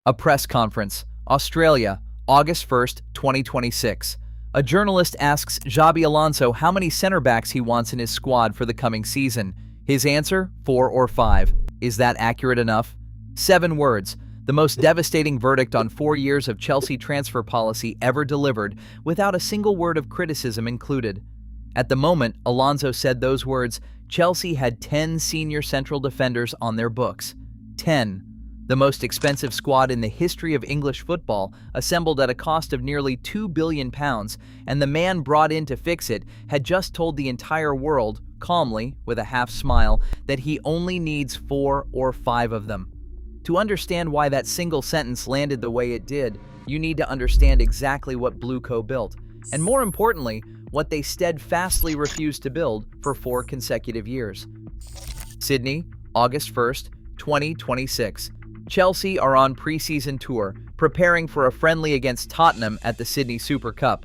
A press conference, Australia, August 1st, 2026. A journalist asks Xabi Alonso how many center backs he wants in his squad for the coming season. His answer, 4 or 5. Is that accurate enough? 7 words, the most devastating verdict on 4 years of Chelsea transfer policy ever delivered, without a single word of criticism included. At the moment Alonso said those words, Chelsea had 10 senior central defenders on their books. 10. The most expensive squad in the history of English football, assembled at a cost of nearly £2 billion, and the man brought in to fix it had just told the entire world, calmly, with a half smile, that he only needs 4 or 5 of them. To understand why that single sentence landed the way it did, you need to understand exactly what BlueCo built, and more importantly, what they steadfastly refused to build for 4 consecutive years. Sydney, August 1st, 2026. Chelsea are on preseason tour, preparing for a friendly against Tottenham at the Sydney Super Cup.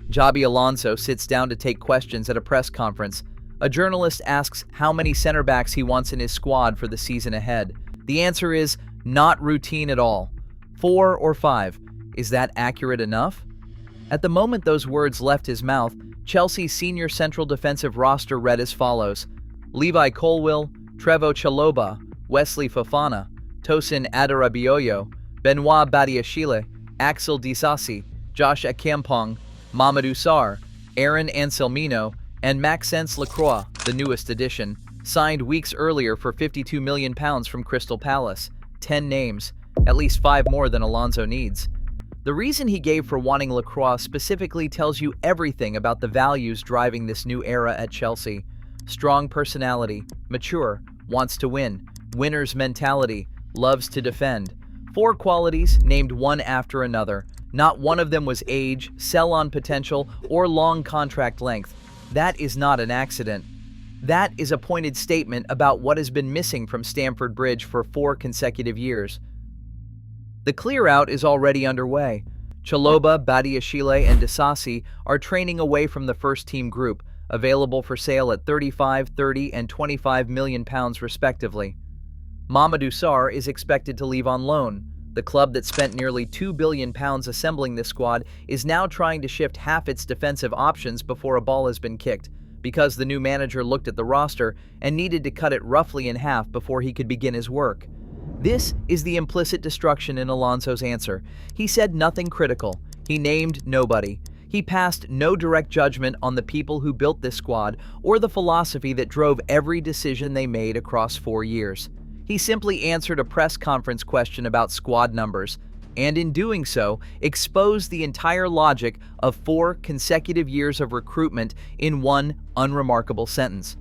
Xabi Alonso sits down to take questions at a press conference. A journalist asks how many center backs he wants in his squad for the season ahead. The answer is not routine at all. 4 or 5. Is that accurate enough? At the moment those words left his mouth, Chelsea's senior central defensive roster read as follows: Levi Colwill, Trevoh Chalobah, Wesley Fofana, Tosin Adarabioyo, Benoit Badiashile, Axel Disasi, Josh Akampong, Mamadou Sarr, Aaron Anselmino, and Maxence Lacroix, the newest addition, signed weeks earlier for £52 million from Crystal Palace. 10 names, at least 5 more than Alonso needs. The reason he gave for wanting Lacroix specifically tells you everything about the values driving this new era at Chelsea. Strong personality, mature, wants to win, winner's mentality, loves to defend. 4 qualities named one after another. Not one of them was age, sell-on potential, or long contract length. That is not an accident. That is a pointed statement about what has been missing from Stamford Bridge for 4 consecutive years. The clear-out is already underway. Chalobah, Badiashile, and Disasi are training away from the first-team group, available for sale at £35, £30, and £25 million respectively. Mamadou Sarr is expected to leave on loan. The club that spent nearly £2 billion assembling this squad is now trying to shift half its defensive options before a ball has been kicked, because the new manager looked at the roster and needed to cut it roughly in half before he could begin his work. This is the implicit destruction in Alonso's answer. He said nothing critical. He named nobody. He passed no direct judgment on the people who built this squad or the philosophy that drove every decision they made across 4 years. He simply answered a press conference question about squad numbers, and in doing so, exposed the entire logic of 4 consecutive years of recruitment in one unremarkable sentence.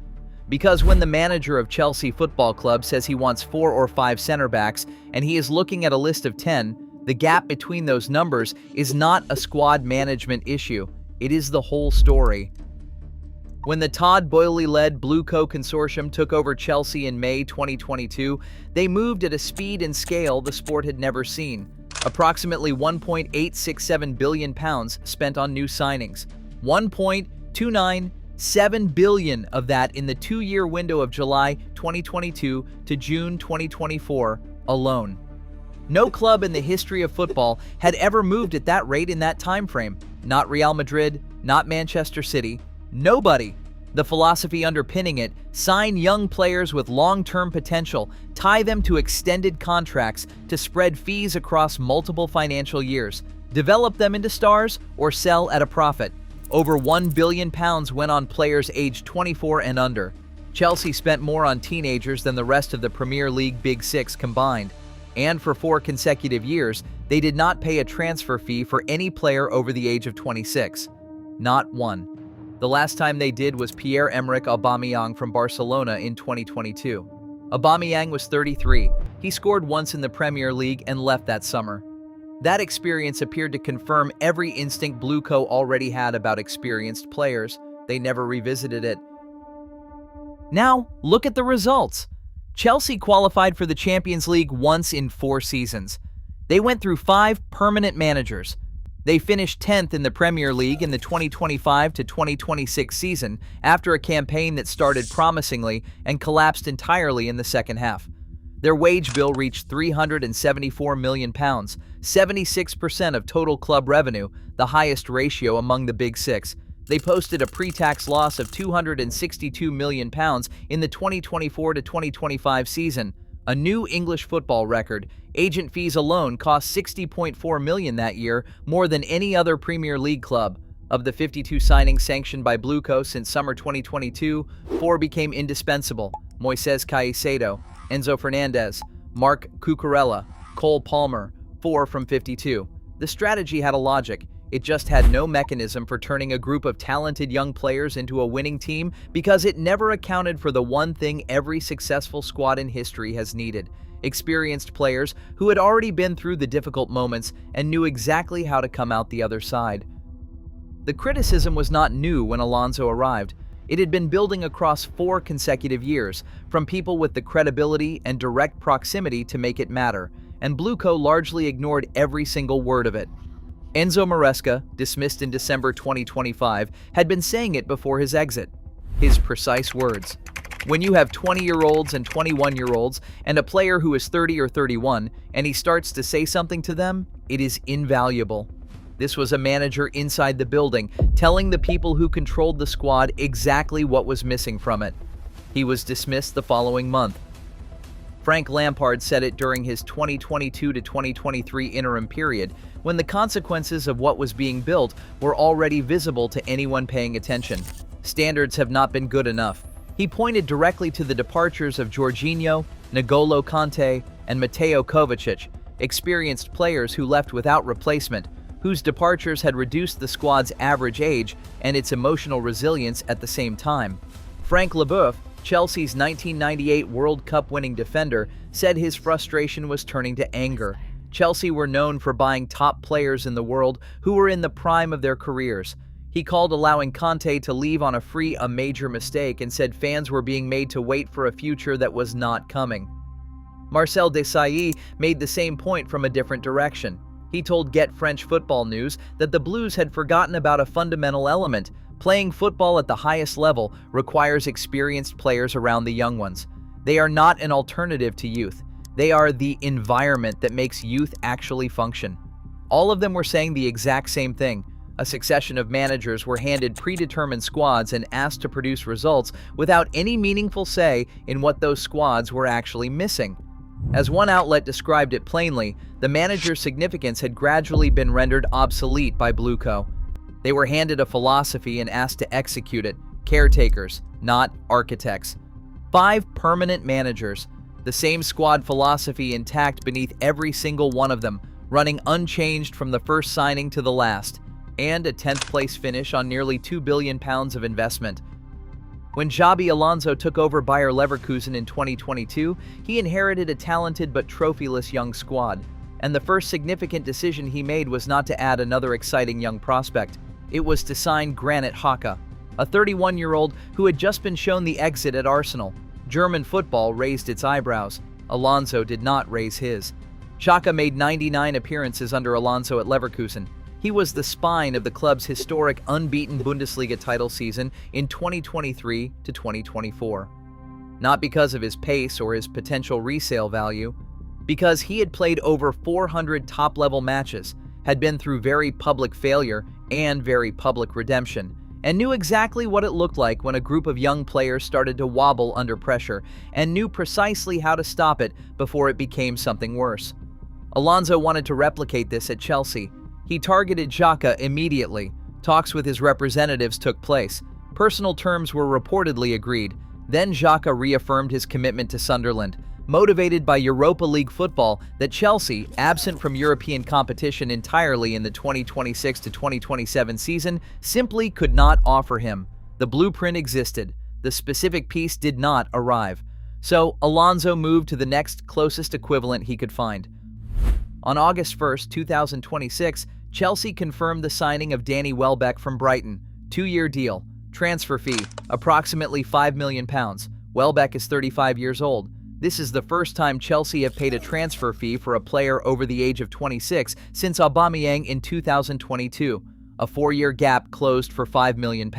Because when the manager of Chelsea Football Club says he wants 4 or 5 center backs, and he is looking at a list of 10, the gap between those numbers is not a squad management issue. It is the whole story. When the Todd Boehly-led BlueCo consortium took over Chelsea in May 2022, they moved at a speed and scale the sport had never seen. Approximately £1.867 billion spent on new signings. £1.297 billion of that in the 2-year window of July 2022 to June 2024 alone. No club in the history of football had ever moved at that rate in that time frame. Not Real Madrid, not Manchester City. Nobody. The philosophy underpinning it: sign young players with long-term potential, tie them to extended contracts to spread fees across multiple financial years, develop them into stars, or sell at a profit. Over £1 billion went on players aged 24 and under. Chelsea spent more on teenagers than the rest of the Premier League Big Six combined. And for 4 consecutive years, they did not pay a transfer fee for any player over the age of 26. Not one. The last time they did was Pierre-Emerick Aubameyang from Barcelona in 2022. Aubameyang was 33. He scored once in the Premier League and left that summer. That experience appeared to confirm every instinct BlueCo already had about experienced players. They never revisited it. Now, look at the results. Chelsea qualified for the Champions League once in 4 seasons. They went through 5 permanent managers. They finished 10th in the Premier League in the 2025 to 2026 season after a campaign that started promisingly and collapsed entirely in the second half. Their wage bill reached £374 million, 76% of total club revenue, the highest ratio among the Big Six. They posted a pre-tax loss of £262 million in the 2024-2025 season, a new English football record. Agent fees alone cost £60.4 million that year, more than any other Premier League club. Of the 52 signings sanctioned by BlueCo since summer 2022, 4 became indispensable: Moises Caicedo, Enzo Fernandez, Marc Cucurella, Cole Palmer, 4 from 52. The strategy had a logic. It just had no mechanism for turning a group of talented young players into a winning team because it never accounted for the one thing every successful squad in history has needed: experienced players who had already been through the difficult moments and knew exactly how to come out the other side. The criticism was not new when Alonso arrived. It had been building across 4 consecutive years, from people with the credibility and direct proximity to make it matter, and BlueCo largely ignored every single word of it. Enzo Maresca, dismissed in December 2025, had been saying it before his exit. His precise words: "When you have 20-year-olds and 21-year-olds and a player who is 30 or 31, and he starts to say something to them, it is invaluable." This was a manager inside the building, telling the people who controlled the squad exactly what was missing from it. He was dismissed the following month. Frank Lampard said it during his 2022 to 2023 interim period, when the consequences of what was being built were already visible to anyone paying attention. Standards have not been good enough. He pointed directly to the departures of Jorginho, N'Golo Kanté, and Mateo Kovacic, experienced players who left without replacement, whose departures had reduced the squad's average age and its emotional resilience at the same time. Frank Leboeuf, Chelsea's 1998 World Cup winning defender, said his frustration was turning to anger. Chelsea were known for buying top players in the world who were in the prime of their careers. He called allowing Kanté to leave on a free a major mistake and said fans were being made to wait for a future that was not coming. Marcel Desailly made the same point from a different direction. He told Get French Football News that the Blues had forgotten about a fundamental element: playing football at the highest level requires experienced players around the young ones. They are not an alternative to youth. They are the environment that makes youth actually function. All of them were saying the exact same thing. A succession of managers were handed predetermined squads and asked to produce results without any meaningful say in what those squads were actually missing. As one outlet described it plainly, the manager's significance had gradually been rendered obsolete by BlueCo. They were handed a philosophy and asked to execute it. Caretakers, not architects. 5 permanent managers. The same squad philosophy intact beneath every single one of them, running unchanged from the first signing to the last, and a 10th place finish on nearly £2 billion of investment. When Xabi Alonso took over Bayer Leverkusen in 2022, he inherited a talented but trophyless young squad, and the first significant decision he made was not to add another exciting young prospect. It was to sign Granit Xhaka, a 31-year-old who had just been shown the exit at Arsenal. German football raised its eyebrows. Alonso did not raise his. Xhaka made 99 appearances under Alonso at Leverkusen. He was the spine of the club's historic unbeaten Bundesliga title season in 2023 to 2024. Not because of his pace or his potential resale value, because he had played over 400 top-level matches, had been through very public failure and very public redemption, and knew exactly what it looked like when a group of young players started to wobble under pressure, and knew precisely how to stop it before it became something worse. Alonso wanted to replicate this at Chelsea. He targeted Xhaka immediately. Talks with his representatives took place. Personal terms were reportedly agreed. Then Xhaka reaffirmed his commitment to Sunderland, motivated by Europa League football that Chelsea, absent from European competition entirely in the 2026 to 2027 season, simply could not offer him. The blueprint existed. The specific piece did not arrive. So Alonso moved to the next closest equivalent he could find. On August 1, 2026, Chelsea confirmed the signing of Danny Welbeck from Brighton. 2-year deal. Transfer fee, approximately £5 million. Welbeck is 35 years old. This is the first time Chelsea have paid a transfer fee for a player over the age of 26 since Aubameyang in 2022. A 4-year gap closed for £5 million.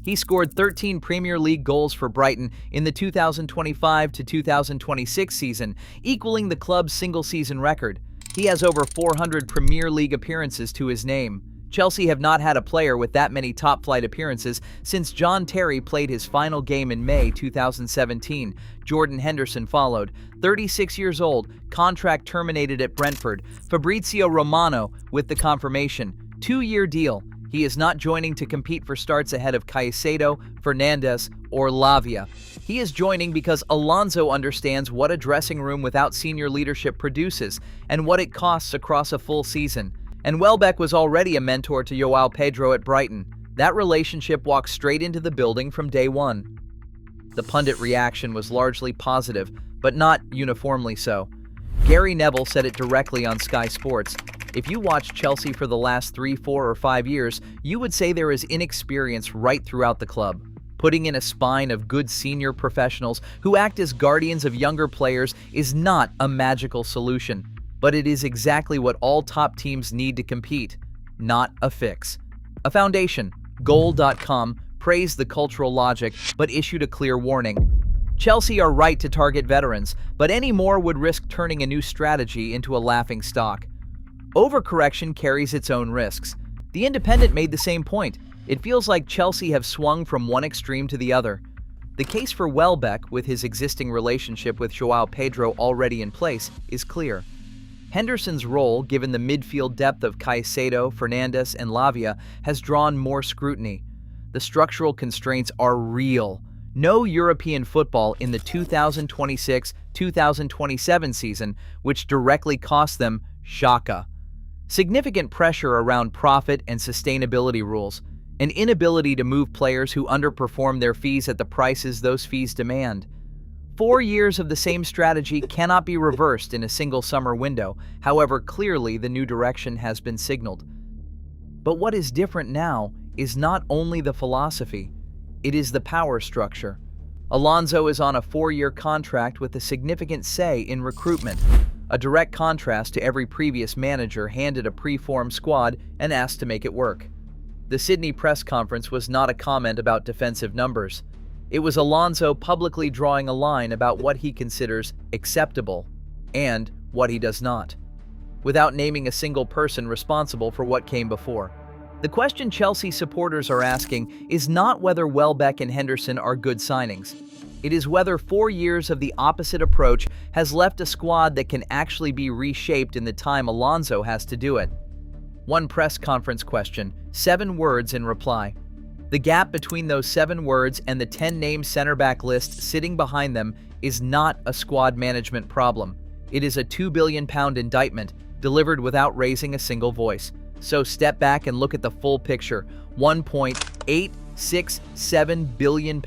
He scored 13 Premier League goals for Brighton in the 2025 to 2026 season, equaling the club's single-season record. He has over 400 Premier League appearances to his name. Chelsea have not had a player with that many top-flight appearances since John Terry played his final game in May 2017. Jordan Henderson followed. 36 years old, contract terminated at Brentford. Fabrizio Romano with the confirmation. 2-year deal. He is not joining to compete for starts ahead of Caicedo, Fernandes, or Lavia. He is joining because Alonso understands what a dressing room without senior leadership produces and what it costs across a full season. And Welbeck was already a mentor to João Pedro at Brighton. That relationship walked straight into the building from day one. The pundit reaction was largely positive, but not uniformly so. Gary Neville said it directly on Sky Sports. If you watched Chelsea for the last 3, 4, or 5 years, you would say there is inexperience right throughout the club. Putting in a spine of good senior professionals who act as guardians of younger players is not a magical solution, but it is exactly what all top teams need to compete, not a fix. A foundation, Goal.com, praised the cultural logic but issued a clear warning. Chelsea are right to target veterans, but any more would risk turning a new strategy into a laughing stock. Overcorrection carries its own risks. The Independent made the same point. It feels like Chelsea have swung from one extreme to the other. The case for Welbeck, with his existing relationship with João Pedro already in place, is clear. Henderson's role, given the midfield depth of Caicedo, Fernandes, and Lavia, has drawn more scrutiny. The structural constraints are real. No European football in the 2026-2027 season, which directly cost them Xhaka. Significant pressure around profit and sustainability rules, an inability to move players who underperform their fees at the prices those fees demand. 4 years of the same strategy cannot be reversed in a single summer window, however clearly the new direction has been signaled. But what is different now is not only the philosophy, it is the power structure. Alonso is on a 4-year contract with a significant say in recruitment, a direct contrast to every previous manager handed a pre-formed squad and asked to make it work. The Sydney press conference was not a comment about defensive numbers. It was Alonso publicly drawing a line about what he considers acceptable and what he does not, without naming a single person responsible for what came before. The question Chelsea supporters are asking is not whether Welbeck and Henderson are good signings. It is whether 4 years of the opposite approach has left a squad that can actually be reshaped in the time Alonso has to do it. One press conference question, 7 words in reply. The gap between those 7 words and the 10-name center-back list sitting behind them is not a squad management problem. It is a £2 billion indictment delivered without raising a single voice. So step back and look at the full picture. £1.867 billion,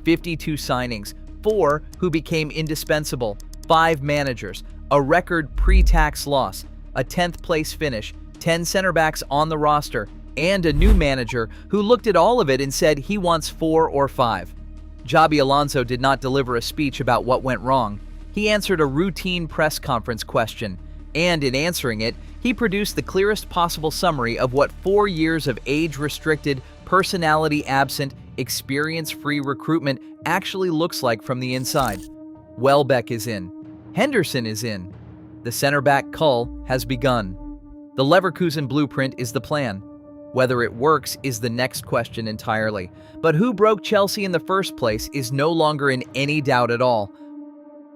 52 signings, 4 who became indispensable, 5 managers, a record pre-tax loss, a 10th place finish, 10 center backs on the roster, and a new manager who looked at all of it and said he wants 4 or 5. Xabi Alonso did not deliver a speech about what went wrong. He answered a routine press conference question, and in answering it, he produced the clearest possible summary of what 4 years of age-restricted, personality-absent, experience-free recruitment actually looks like from the inside. Welbeck is in. Henderson is in. The center-back cull has begun. The Leverkusen blueprint is the plan. Whether it works is the next question entirely. But who broke Chelsea in the first place is no longer in any doubt at all.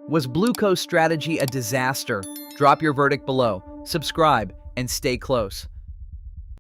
Was BlueCo's strategy a disaster? Drop your verdict below, subscribe, and stay close.